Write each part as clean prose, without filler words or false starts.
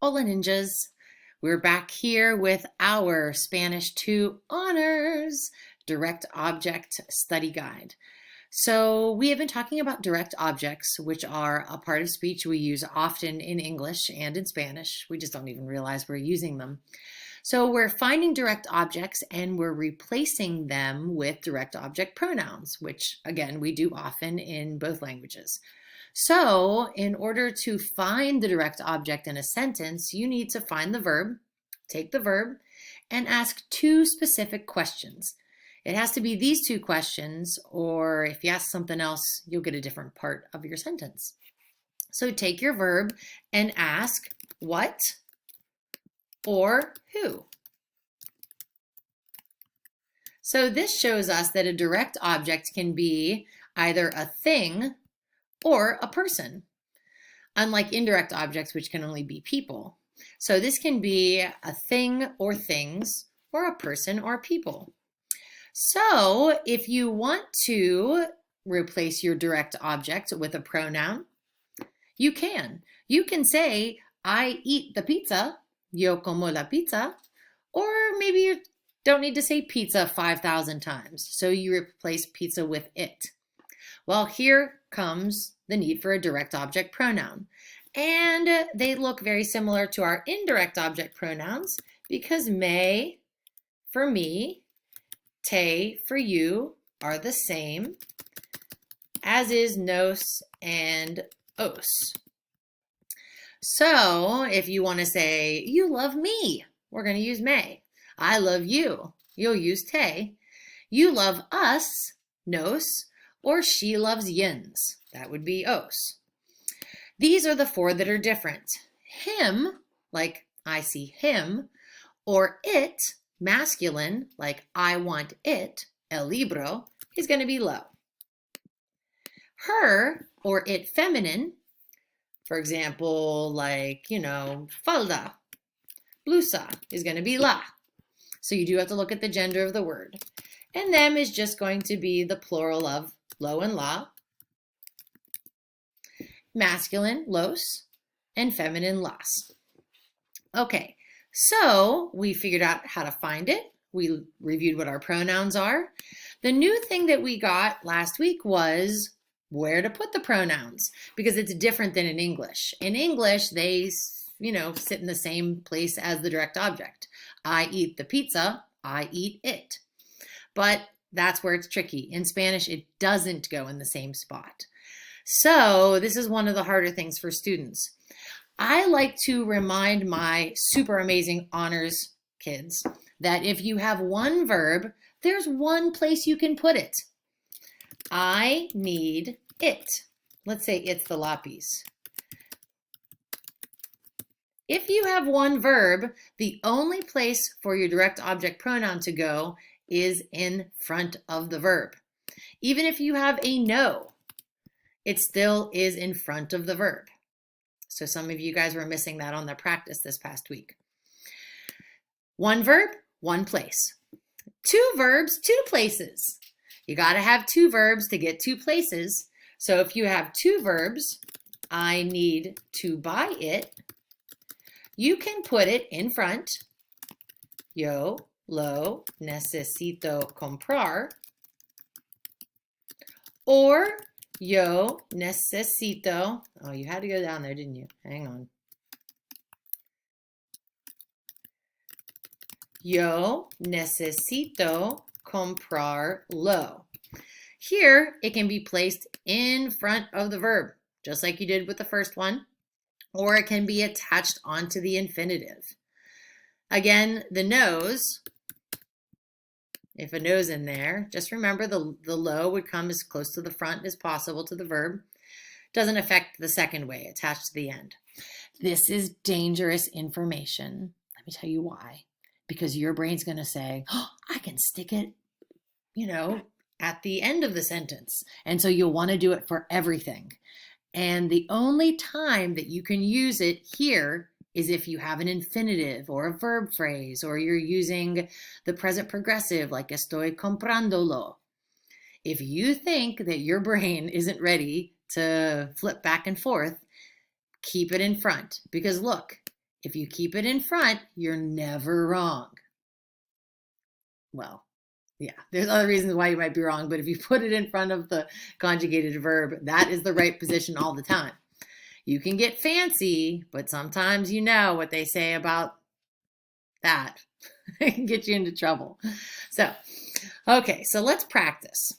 Hola ninjas! We're back here with our Spanish 2 Honors Direct Object Study Guide. So we have been talking about direct objects, which are a part of speech we use often in English and in Spanish. We just don't even realize we're using them. So we're finding direct objects and we're replacing them with direct object pronouns, which again, we do often in both languages. So in order to find the direct object in a sentence, you need to find the verb, take the verb, and ask two specific questions. It has to be these two questions, or if you ask something else, you'll get a different part of your sentence. So take your verb and ask what or who. So this shows us that a direct object can be either a thing or a person, unlike indirect objects, which can only be people. So this can be a thing or things, or a person or people. So if you want to replace your direct object with a pronoun, you can. You can say, I eat the pizza, yo como la pizza, or maybe you don't need to say pizza 5,000 times, so you replace pizza with it. Well, here comes the need for a direct object pronoun. And they look very similar to our indirect object pronouns because me for me, te for you are the same, as is nos and os. So if you want to say, you love me, we're going to use me. I love you, you'll use te. You love us, nos, or she loves yins. That would be os. These are the four that are different. Him, like I see him, or it, masculine, like I want it, el libro, is going to be low. Her, or it, feminine, for example, like, falda, blusa, is going to be la. So you do have to look at the gender of the word. And them is just going to be the plural of lo and la, masculine, los, and feminine, las. Okay, so we figured out how to find it. We reviewed what our pronouns are. The new thing that we got last week was where to put the pronouns, because it's different than in English. In English, they, sit in the same place as the direct object. I eat the pizza, I eat it. But that's where it's tricky. In Spanish, it doesn't go in the same spot. So this is one of the harder things for students. I like to remind my super amazing honors kids that if you have one verb, there's one place you can put it. I need it. Let's say it's the lapis. If you have one verb, the only place for your direct object pronoun to go is in front of the verb. Even if you have a no, it still is in front of the verb. So some of you guys were missing that on the practice this past week. One verb, one place. Two verbs, two places. You got to have two verbs to get two places. So if you have two verbs, I need to buy it, you can put it in front. Yo lo necesito comprar. Or yo necesito, oh, you had to go down there, didn't you? Hang on. Yo necesito comprarlo. Here, it can be placed in front of the verb, just like you did with the first one, or it can be attached onto the infinitive. Again, the nose, if a nose in there, just remember the lo would come as close to the front as possible to the verb. Doesn't affect the second way, attached to the end. This is dangerous information. Let me tell you why. Because your brain's going to say, oh, I can stick it, at the end of the sentence. And so you'll want to do it for everything. And the only time that you can use it here is if you have an infinitive or a verb phrase, or you're using the present progressive like estoy comprándolo. If you think that your brain isn't ready to flip back and forth, keep it in front. Because look, If you keep it in front, you're never wrong. Well, yeah, there's other reasons why you might be wrong, but if you put it in front of the conjugated verb, that is the right position all the time. You can get fancy, but sometimes you know what they say about that. It can get you into trouble. So, okay, so let's practice.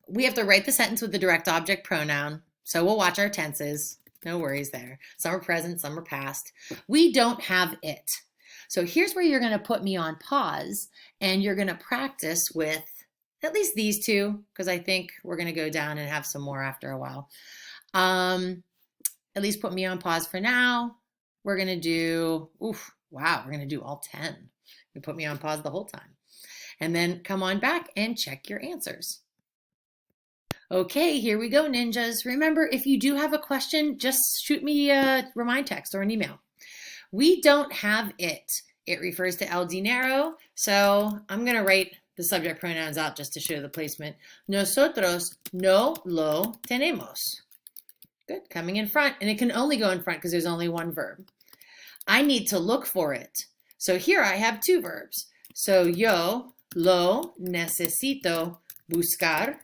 We have to write the sentence with the direct object pronoun. So we'll watch our tenses. No worries there. Some are present, some are past. We don't have it. So here's where you're going to put me on pause and you're going to practice with at least these two, because I think we're going to go down and have some more after a while. At least put me on pause for now. We're going to do, we're going to do all 10. You put me on pause the whole time. And then come on back and check your answers. Okay, here we go, ninjas. Remember, if you do have a question, just shoot me a remind text or an email. We don't have it. It refers to el dinero, so I'm going to write the subject pronouns out just to show the placement. Nosotros no lo tenemos. Good, coming in front, and it can only go in front because there's only one verb. I need to look for it. So here I have two verbs. So yo lo necesito buscar.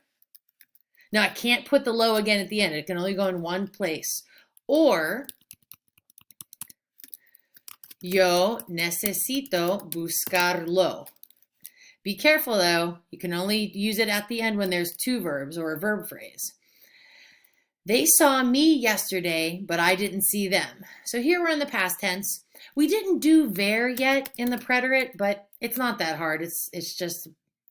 Now I can't put the lo again at the end. It can only go in one place. Or yo necesito buscarlo. Be careful though. You can only use it at the end when there's two verbs or a verb phrase. They saw me yesterday, but I didn't see them. So here we're in the past tense. We didn't do ver yet in the preterite, but it's not that hard. It's just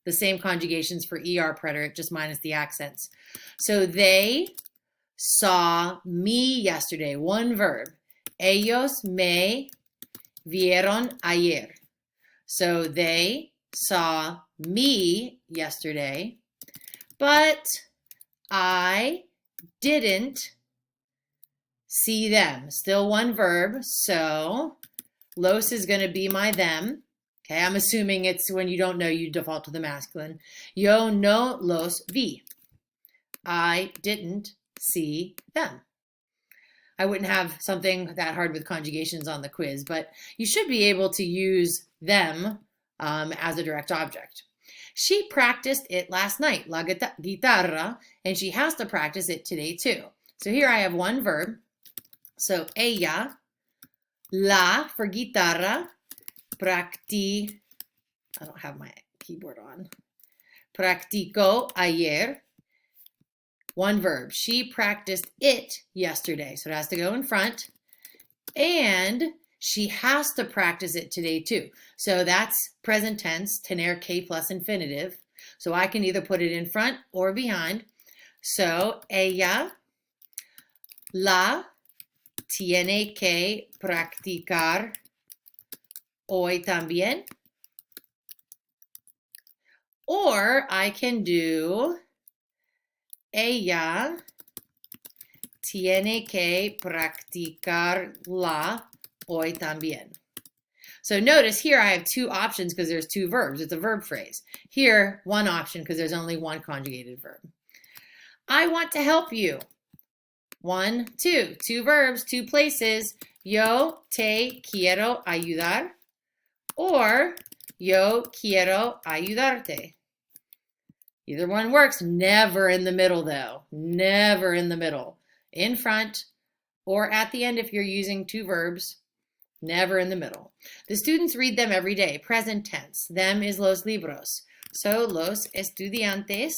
the same conjugations for ER preterite, just minus the accents. So they saw me yesterday. One verb. Ellos me vieron ayer. So they saw me yesterday, but I didn't see them. Still one verb. So los is going to be my them. Okay, I'm assuming it's when you don't know, you default to the masculine. Yo no los vi. I didn't see them. I wouldn't have something that hard with conjugations on the quiz, but you should be able to use them as a direct object. She practiced it last night, la guitarra, and she has to practice it today too. So here I have one verb. So ella, la for guitarra, I don't have my keyboard on. Practicó ayer. One verb. She practiced it yesterday. So it has to go in front. And she has to practice it today too. So that's present tense, tener que plus infinitive. So I can either put it in front or behind. So ella la tiene que practicar hoy también. Or I can do ella tiene que practicarla hoy también. So notice here I have two options because there's two verbs. It's a verb phrase. Here, one option because there's only one conjugated verb. I want to help you. 1, 2. Two verbs, two places. Yo te quiero ayudar. Or yo quiero ayudarte. Either one works. Never in the middle though. Never in the middle. In front or at the end if you're using two verbs. Never in the middle. The students read them every day. Present tense. Them is los libros. So los estudiantes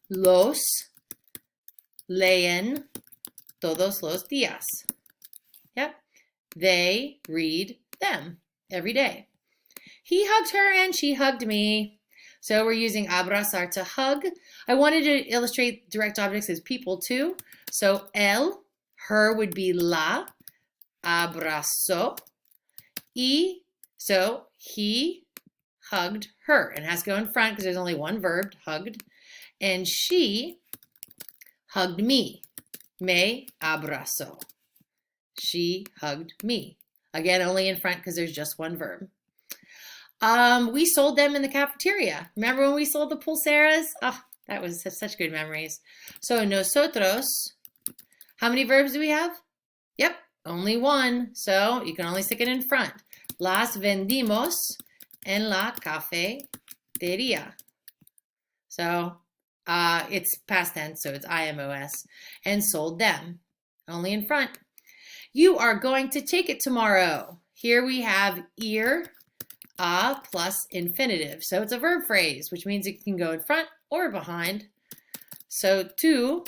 los leen todos los días. Yep. They read them every day. He hugged her and she hugged me. So we're using abrazar to hug. I wanted to illustrate direct objects as people too. So él, her would be la, abrazó. Y, so he hugged her. And it has to go in front because there's only one verb, hugged. And she hugged me. Me abrazó. She hugged me. Again, only in front because there's just one verb. We sold them in the cafeteria. Remember when we sold the pulseras? Oh, that was such good memories. So nosotros, how many verbs do we have? Yep, Only one, so you can only stick it in front. Las vendimos en la cafetería. So it's past tense, so it's IMOS. And sold them. Only in front. You are going to take it tomorrow. Here we have ir, a plus infinitive. So it's a verb phrase, which means it can go in front or behind. So to,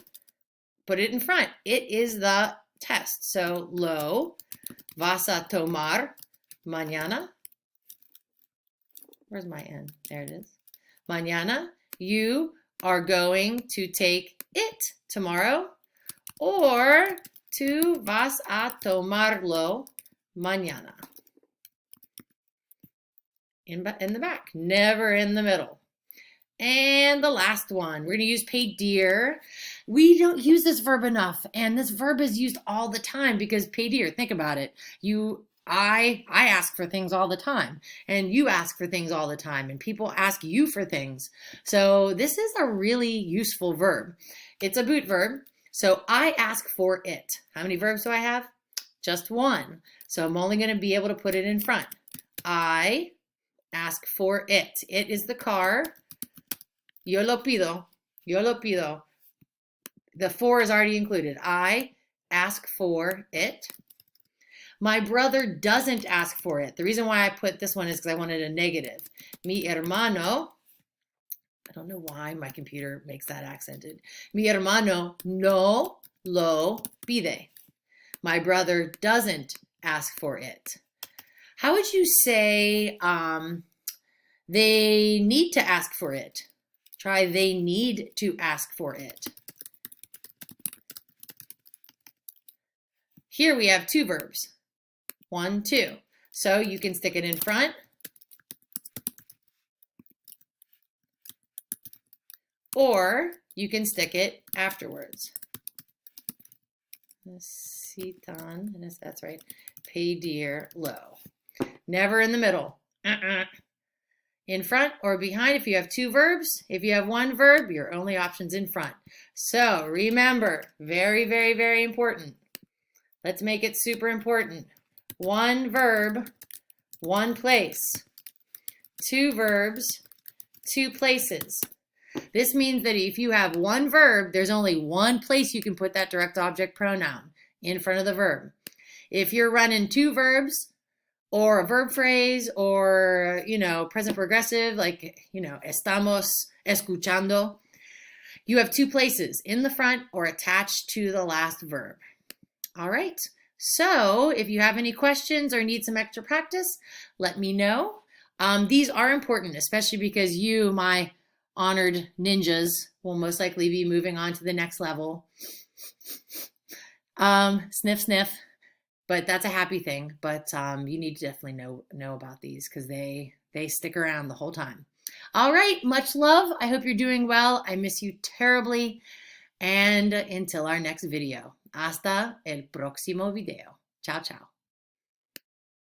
put it in front. It is the test. So lo vas a tomar mañana. Where's my N? There it is. Mañana. You are going to take it tomorrow. Or tú vas a tomarlo mañana. In the back, never in the middle. And the last one, we're going to use pedir. We don't use this verb enough, and this verb is used all the time because pedir, think about it. I ask for things all the time, and you ask for things all the time, and people ask you for things. So this is a really useful verb. It's a boot verb. So I ask for it. How many verbs do I have? Just one. So I'm only going to be able to put it in front. I ask for it. It is the car. Yo lo pido. Yo lo pido. The for is already included. I ask for it. My brother doesn't ask for it. The reason why I put this one is because I wanted a negative. Mi hermano. I don't know why my computer makes that accented. Mi hermano no lo pide. My brother doesn't ask for it. How would you say they need to ask for it? Try they need to ask for it. Here we have two verbs. 1, 2. So you can stick it in front. Or you can stick it afterwards. Necesitan, and that's right, pedir lo. Never in the middle. In front or behind if you have two verbs. If you have one verb, your only option's in front. So remember, very, very, very important. Let's make it super important. One verb, one place. Two verbs, two places. This means that if you have one verb, there's only one place you can put that direct object pronoun in front of the verb. If you're running two verbs or a verb phrase or, present progressive, like, estamos escuchando, you have two places, in the front or attached to the last verb. All right. So if you have any questions or need some extra practice, let me know. These are important, especially because you, my honored ninjas, will most likely be moving on to the next level. Sniff, sniff. But that's a happy thing. But you need to definitely know about these because they stick around the whole time. All right, much love. I hope you're doing well. I miss you terribly. And until our next video. Hasta el próximo video. Ciao, ciao.